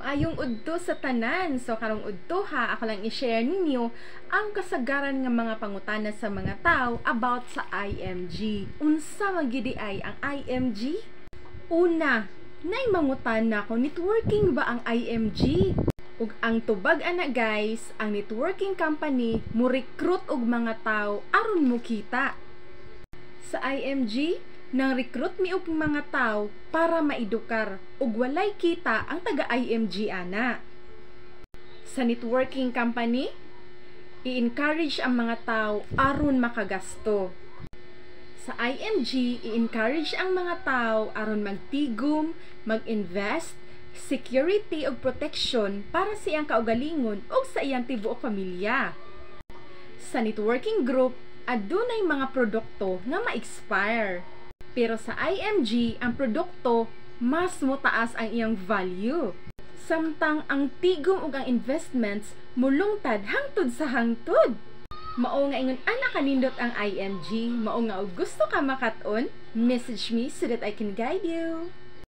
Maayong udto sa tanan. So karong udto ha, ako lang i-share ninyo ang kasagaran nga mga pangutana sa mga tao about sa IMG. Unsa man gyud ay ang IMG? Una, nay mangutana ko, networking ba ang IMG? Ug ang tubag ana guys, ang networking company mo recruit og mga tao aron mo kita. Sa IMG, nang recruit mi og mga tao para maedukar ug walay kita ang taga IMG ana. Sa networking company, i-encourage ang mga tao aron makagasto. Sa IMG, i-encourage ang mga tao aron magtigom, mag-invest, security ug protection para sa iyang kaugalingon ug sa iyang tibuok pamilya. Sa networking group, adunay mga produkto nga ma-expire. Pero sa IMG, ang produkto mas motaas ang iyang value. Samtang ang tigom ug ang investments mulungtad hangtod sa hangtod. Mao nga ingon ana kanindot ang IMG, mao nga og gusto ka makat-on, message me so that I can guide you.